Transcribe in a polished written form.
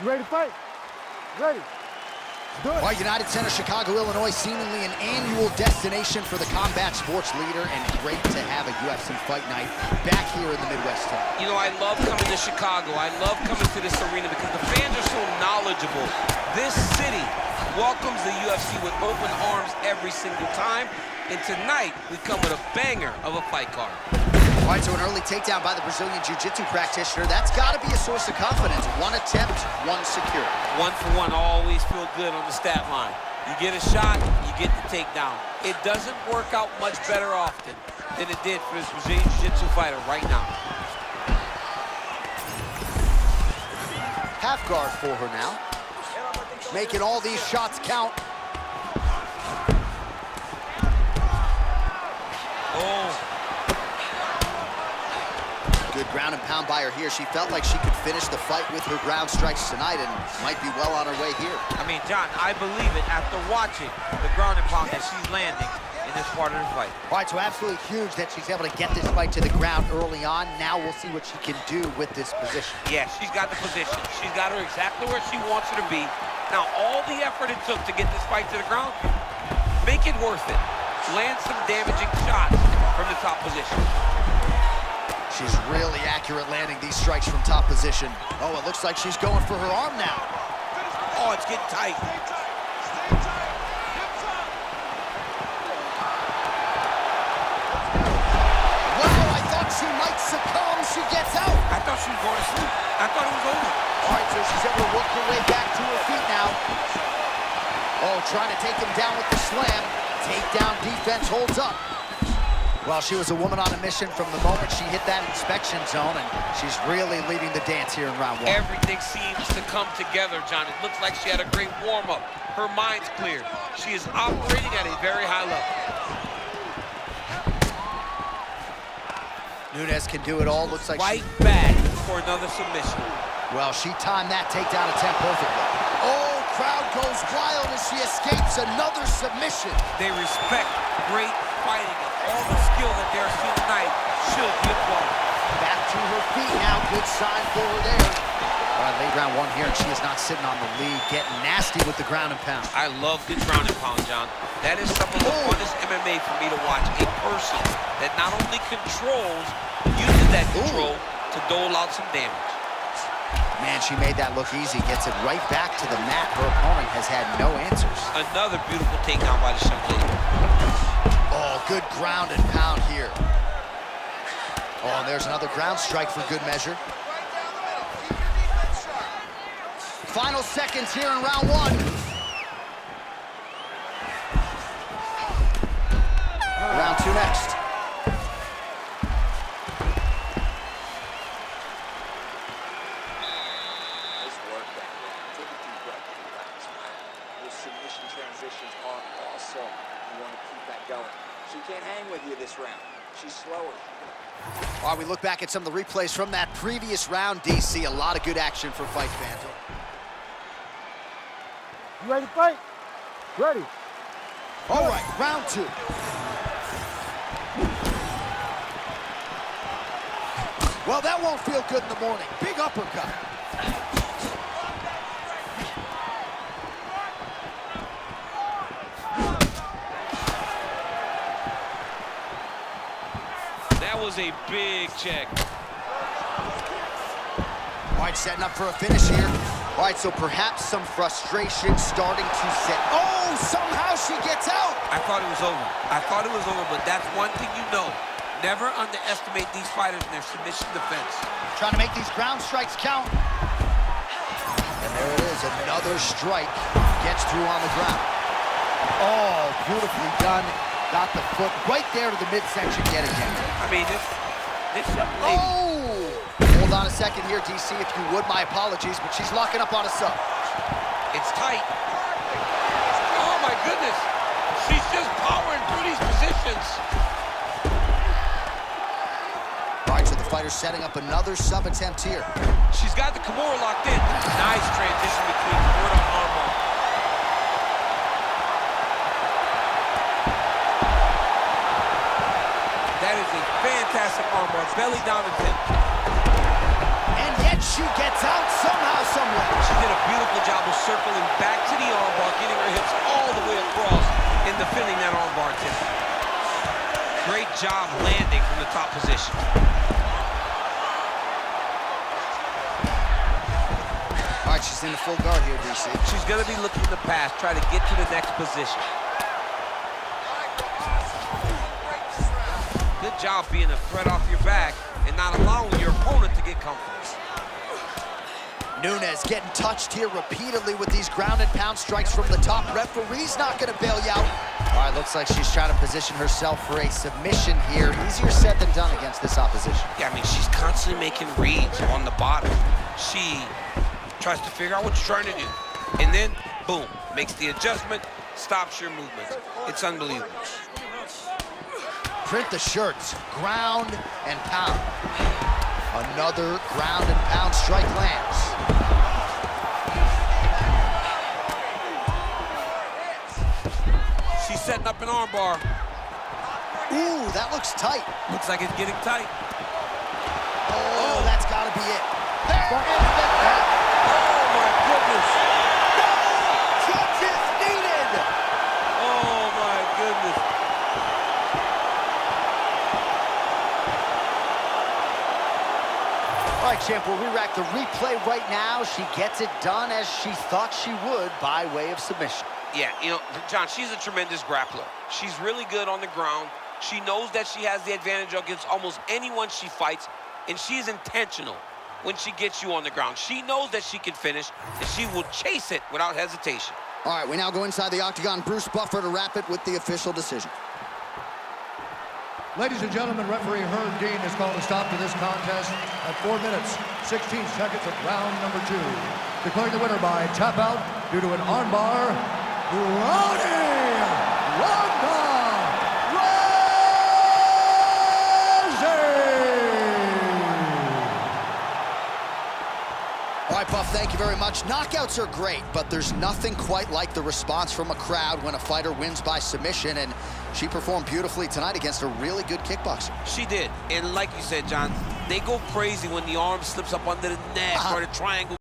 You ready to fight? Ready. Do it. Well, United Center, Chicago, Illinois, seemingly an annual destination for the combat sports leader, and great to have a UFC fight night back here in the Midwest town. You know, I love coming to Chicago. I love coming to this arena because the fans are so knowledgeable. This city welcomes the UFC with open arms every single time, and tonight we come with a banger of a fight card. All right, so an early takedown by the Brazilian Jiu-Jitsu practitioner. That's got to be a source of confidence. One attempt, one secure. 1 for 1, always feel good on the stat line. You get a shot, you get the takedown. It doesn't work out much better often than it did for this Brazilian Jiu-Jitsu fighter right now. Half guard for her now. Making all these shots count. Oh. Good ground and pound by her here. She felt like she could finish the fight with her ground strikes tonight and might be well on her way here. I mean, John, I believe it after watching the ground and pound that she's landing in this part of the fight. All right, so absolutely huge that she's able to get this fight to the ground early on. Now we'll see what she can do with this position. Yeah, she's got the position. She's got her exactly where she wants her to be. Now, all the effort it took to get this fight to the ground, make it worth it. Land some damaging shots from the top position. She's really accurate landing these strikes from top position. Oh, it looks like she's going for her arm now. Oh, it's getting tight. Wow, I thought she might succumb. She gets out. I thought she was going to sleep. I thought it was over. All right, so she's able to work her way back to her feet now. Oh, trying to take him down with the slam. Takedown defense holds up. Well, she was a woman on a mission from the moment she hit that inspection zone, and she's really leading the dance here in round one. Everything seems to come together, John. It looks like she had a great warm-up. Her mind's clear. She is operating at a very high level. Nunes can do it all. Looks like right back for another submission. Well, she timed that takedown attempt perfectly. Oh, crowd goes wild as she escapes another submission. They respect great fighting. All the skill that they're seeing tonight should be applauded. Back to her feet now. Good sign for her there. All right, late round one here, and she is not sitting on the lead. Getting nasty with the ground and pound. I love good ground and pound, John. That is some of the funnest MMA for me to watch. A person that not only controls, uses that control to dole out some damage. Man, she made that look easy. Gets it right back to the mat. Her opponent has had no answers. Another beautiful takedown by the young lady. Oh, good ground and pound here. Oh, and there's another ground strike for good measure. Final seconds here in round one. Round two next. Nice work back there. Take a deep breath and relax. Those submission transitions are awesome. You want to keep that going. She can't hang with you this round. She's slower. While we look back at some of the replays from that previous round, DC, a lot of good action for fight fans. You ready to fight? Ready. All right, round two. Well, that won't feel good in the morning. Big uppercut. That was a big check. All right, setting up for a finish here. All right, so perhaps some frustration starting to set. Oh, somehow she gets out. I thought it was over. I thought it was over, but that's one thing you know. Never underestimate these fighters in their submission defense. Trying to make these ground strikes count. And there it is, another strike. Gets through on the ground. Oh, beautifully done. Got the foot right there to the midsection yet again. I mean, this young lady. Oh! Hold on a second here, DC, if you would. My apologies, but she's locking up on a sub. It's tight. Oh, my goodness. She's just powering through these positions. All right, so the fighter's setting up another sub attempt here. She's got the Kimura locked in. Nice transition between Kimura and Armbar. That is a fantastic armbar. Belly down attempt. And yet she gets out somehow, somewhere. She did a beautiful job of circling back to the armbar, getting her hips all the way across and defending that armbar attempt. Great job landing from the top position. All right, she's in the full guard here, DC. She's gonna be looking to pass, try to get to the next position. Good job being a threat off your back and not allowing your opponent to get comfortable. Nunes getting touched here repeatedly with these ground and pound strikes from the top. Referee's not gonna bail you out. All right, looks like she's trying to position herself for a submission here. Easier said than done against this opposition. Yeah, I mean, she's constantly making reads on the bottom. She tries to figure out what you're trying to do. And then, boom, makes the adjustment, stops your movement. It's unbelievable. Print the shirts, ground and pound. Another ground and pound strike lands. She's setting up an armbar. Ooh, that looks tight. Looks like it's getting tight. Oh, that's gotta be it. There is the tap. Oh, my goodness. No judges needed. Oh, my goodness. All right, champ, we'll re-rack the replay right now. She gets it done as she thought she would by way of submission. Yeah, you know, John, she's a tremendous grappler. She's really good on the ground. She knows that she has the advantage against almost anyone she fights, and she's intentional when she gets you on the ground. She knows that she can finish, and she will chase it without hesitation. All right, we now go inside the octagon. Bruce Buffer to wrap it with the official decision. Ladies and gentlemen, referee Herb Dean has called a stop to this contest at 4 minutes, 16 seconds of round number 2. Declaring the winner by tap out due to an armbar, Ronda Rousey! All right, Buff, thank you very much. Knockouts are great, but there's nothing quite like the response from a crowd when a fighter wins by submission, and she performed beautifully tonight against a really good kickboxer. She did, and like you said, John, they go crazy when the arm slips up under the neck or the triangle.